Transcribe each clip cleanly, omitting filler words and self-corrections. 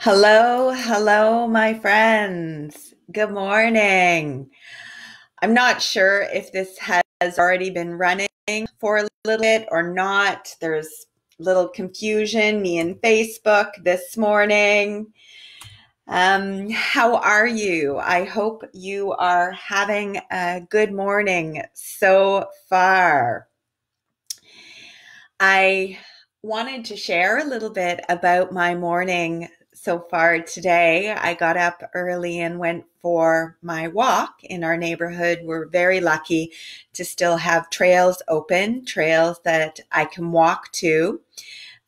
Hello, hello, my friends. Good morning. I'm not sure if this has already been running for a little bit or not. There's little confusion, me and Facebook this morning. How are you? I hope you are having a good morning so far. I wanted to share a little bit about my morning so far today. I got up early and went for my walk in our neighborhood. We're very lucky to still have trails open, trails that I can walk to.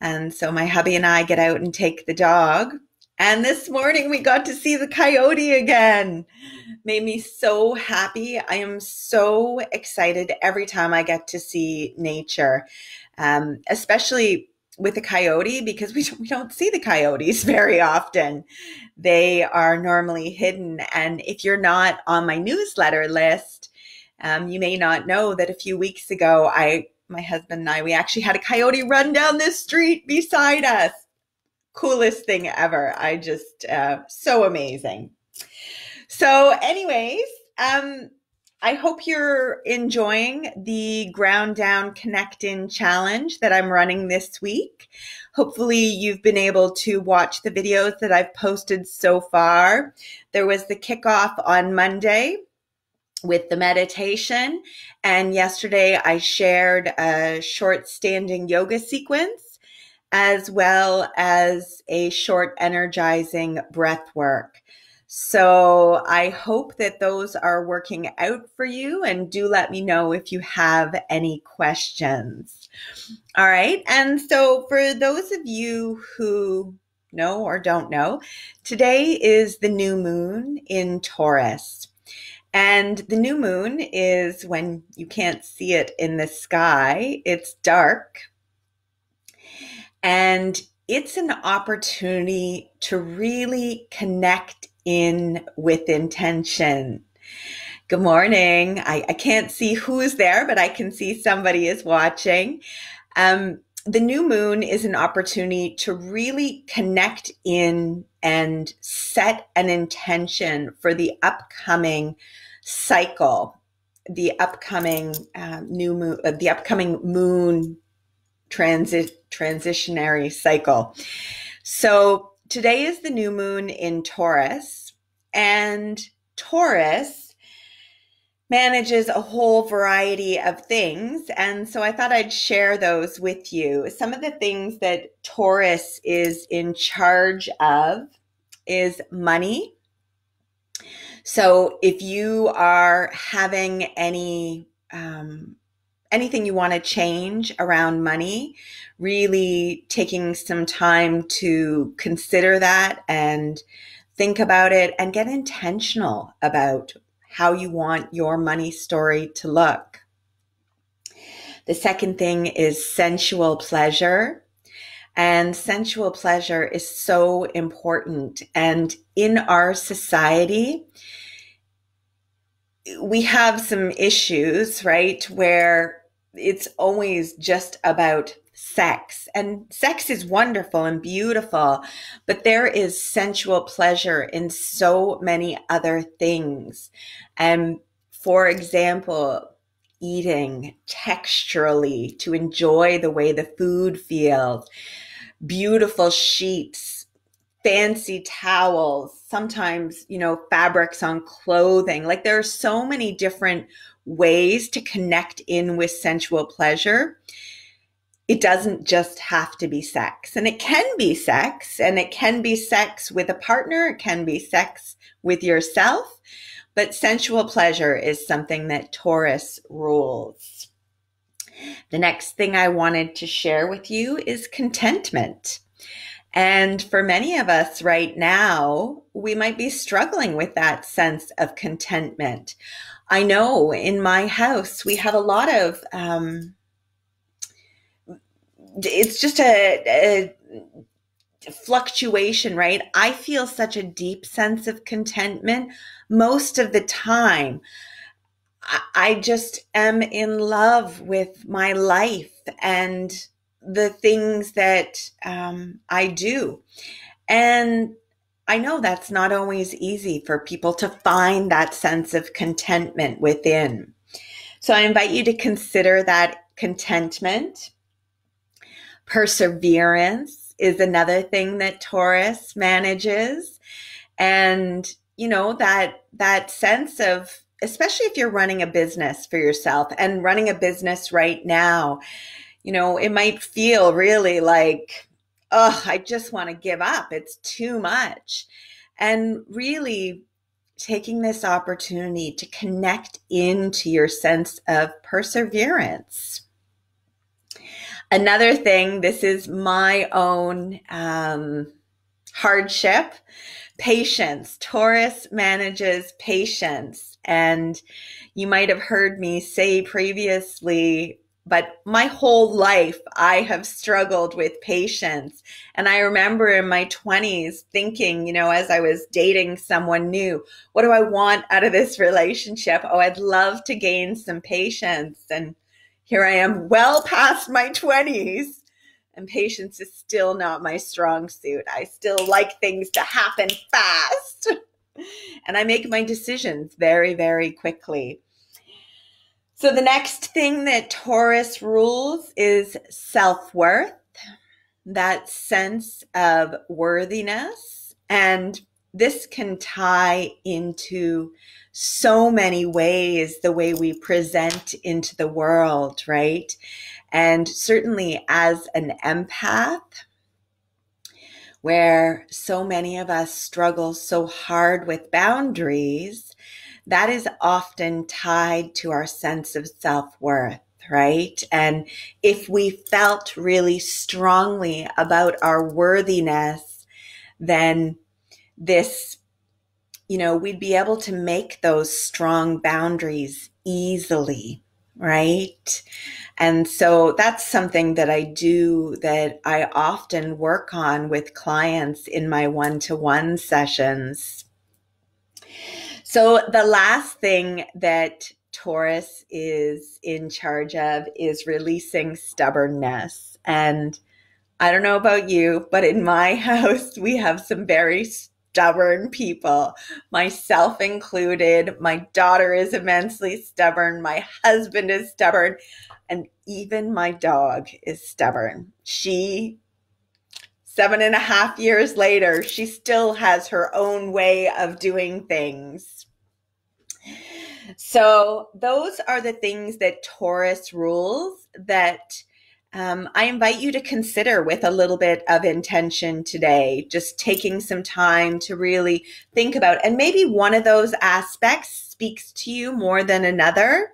And so my hubby and I get out and take the dog. And this morning we got to see the coyote again. Made me so happy. I am so excited every time I get to see nature, especially with the coyote, because we don't see the coyotes very often. They are normally hidden. And if you're not on my newsletter list, you may not know that a few weeks ago, my husband and I, we actually had a coyote run down this street beside us. Coolest thing ever. So amazing. So anyways, I hope you're enjoying the Ground Down Connect In challenge that I'm running this week. Hopefully you've been able to watch the videos that I've posted so far. There was the kickoff on Monday with the meditation, and yesterday I shared a short standing yoga sequence as well as a short energizing breath work. So I hope that those are working out for you, and do let me know if you have any questions. All right. And so for those of you who know or don't know, today is the new moon in Taurus. And the new moon is when you can't see it in the sky. It's dark. And it's an opportunity to really connect in with intention. Good morning. I can't see who's there, but I can see somebody is watching. The new moon is an opportunity to really connect in and set an intention for the upcoming cycle, the upcoming new moon, the upcoming moon transitionary cycle. So today is the new moon in Taurus, and Taurus manages a whole variety of things. And so I thought I'd share those with you. Some of the things that Taurus is in charge of is money. So if you are having anything you want to change around money, really taking some time to consider that and think about it and get intentional about how you want your money story to look. The second thing is sensual pleasure. And sensual pleasure is so important. And in our society, we have some issues, right, where it's always just about sex. And sex is wonderful and beautiful, but there is sensual pleasure in so many other things. For example, eating texturally to enjoy the way the food feels, beautiful sheets, fancy towels, sometimes, fabrics on clothing. Like there are so many different ways to connect in with sensual pleasure. It doesn't just have to be sex. And it can be sex, and it can be sex with a partner. It can be sex with yourself. But sensual pleasure is something that Taurus rules. The next thing I wanted to share with you is contentment. And for many of us right now, we might be struggling with that sense of contentment. I know in my house, we have a lot of, it's just a fluctuation, right? I feel such a deep sense of contentment most of the time. I just am in love with my life and the things that I do. And I know that's not always easy for people to find that sense of contentment within. So I invite you to consider that contentment. Perseverance is another thing that Taurus manages. And, that sense of, especially if you're running a business for yourself and running a business right now, it might feel really like, oh, I just want to give up. It's too much. And really taking this opportunity to connect into your sense of perseverance. Another thing, this is my own hardship, patience. Taurus manages patience. And you might have heard me say previously, but my whole life I have struggled with patience. And I remember in my 20s thinking, as I was dating someone new, what do I want out of this relationship? Oh, I'd love to gain some patience. And here I am well past my 20s, and patience is still not my strong suit. I still like things to happen fast. And I make my decisions very, very quickly. So the next thing that Taurus rules is self-worth, that sense of worthiness. And this can tie into so many ways the way we present into the world, right? And certainly as an empath, where so many of us struggle so hard with boundaries, that is often tied to our sense of self-worth, right? And if we felt really strongly about our worthiness, then this, we'd be able to make those strong boundaries easily, right? And so that's something that I often work on with clients in my one-to-one sessions. So the last thing that Taurus is in charge of is releasing stubbornness. And I don't know about you, but in my house, we have some very stubborn people, myself included. My daughter is immensely stubborn. My husband is stubborn. And even my dog is stubborn. 7.5 years later, she still has her own way of doing things. So those are the things that Taurus rules that I invite you to consider with a little bit of intention today, just taking some time to really think about, and maybe one of those aspects speaks to you more than another.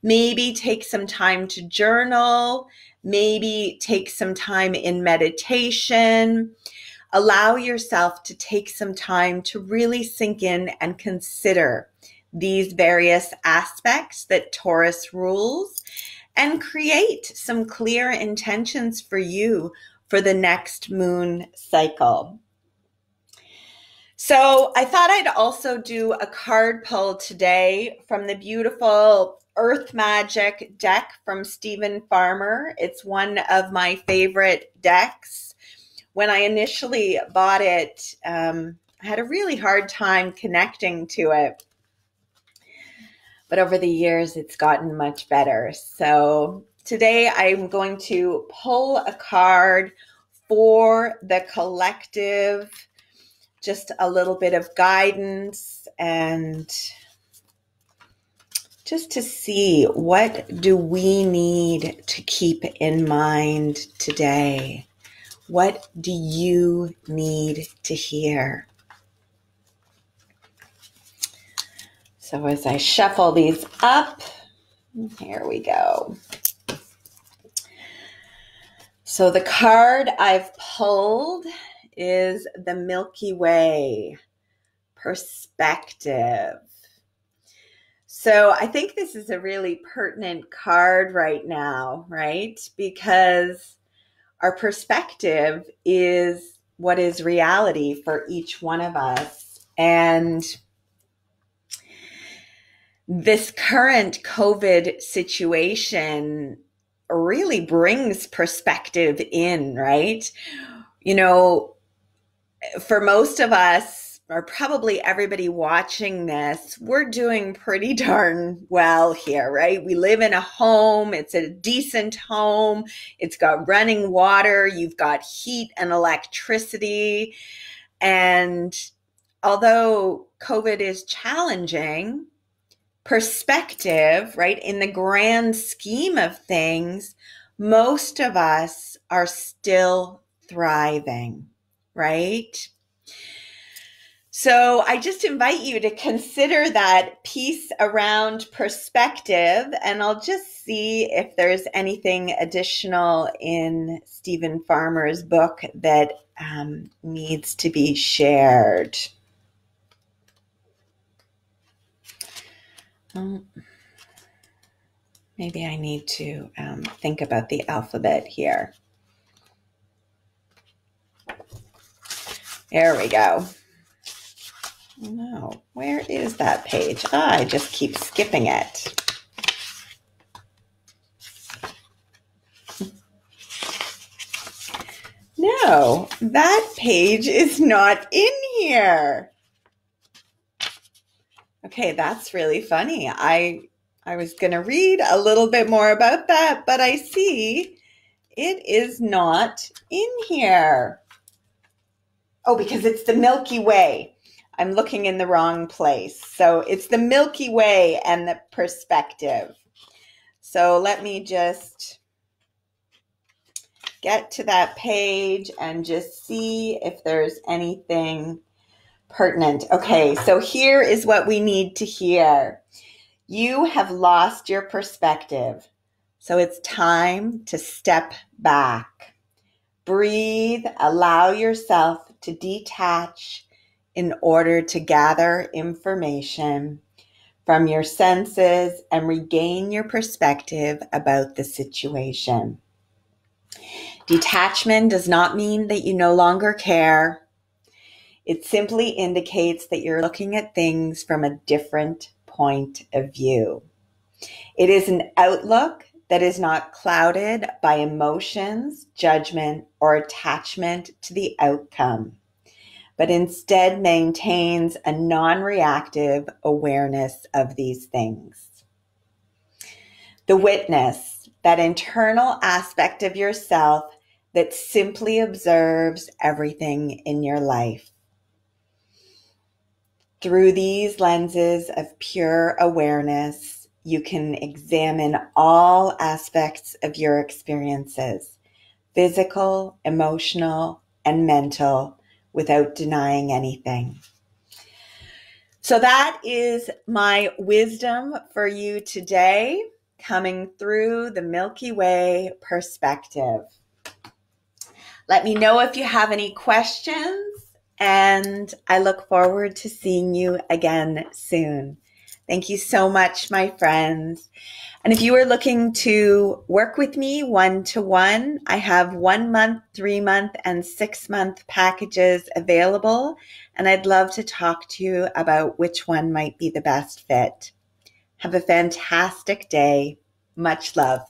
Maybe take some time to journal, maybe take some time in meditation. Allow yourself to take some time to really sink in and consider these various aspects that Taurus rules, and create some clear intentions for you for the next moon cycle. So I thought I'd also do a card pull today from the beautiful Earth Magic deck from Stephen Farmer. It's one of my favorite decks. When I initially bought it, I had a really hard time connecting to it. But over the years, it's gotten much better. So today I'm going to pull a card for the collective, just a little bit of guidance and just to see what do we need to keep in mind today. What do you need to hear? So as I shuffle these up, here we go. So the card I've pulled is the Milky Way, perspective. So I think this is a really pertinent card right now, right? Because our perspective is what is reality for each one of us. And this current COVID situation really brings perspective in, right? for most of us, or probably everybody watching this, we're doing pretty darn well here, right? We live in a home. It's a decent home. It's got running water. You've got heat and electricity. And although COVID is challenging, perspective, right, in the grand scheme of things, most of us are still thriving, right? So I just invite you to consider that piece around perspective, and I'll just see if there's anything additional in Stephen Farmer's book that needs to be shared. Maybe I need to think about the alphabet here. There we go. No, where is that page? I just keep skipping it. No, that page is not in here. Okay, that's really funny. I was going to read a little bit more about that, but I see it is not in here. Oh, because it's the Milky Way. I'm looking in the wrong place. So it's the Milky Way and the perspective. So let me just get to that page and just see if there's anything pertinent. Okay, so here is what we need to hear. You have lost your perspective. So it's time to step back. Breathe, allow yourself to detach in order to gather information from your senses and regain your perspective about the situation. Detachment does not mean that you no longer care. It simply indicates that you're looking at things from a different point of view. It is an outlook that is not clouded by emotions, judgment, or attachment to the outcome, but instead maintains a non-reactive awareness of these things. The witness, that internal aspect of yourself that simply observes everything in your life. Through these lenses of pure awareness, you can examine all aspects of your experiences, physical, emotional, and mental, without denying anything. So that is my wisdom for you today, coming through the Milky Way perspective. Let me know if you have any questions, and I look forward to seeing you again soon. Thank you so much, my friends. And if you are looking to work with me one-to-one, I have 1 month, 3 month, and 6 month packages available. And I'd love to talk to you about which one might be the best fit. Have a fantastic day. Much love.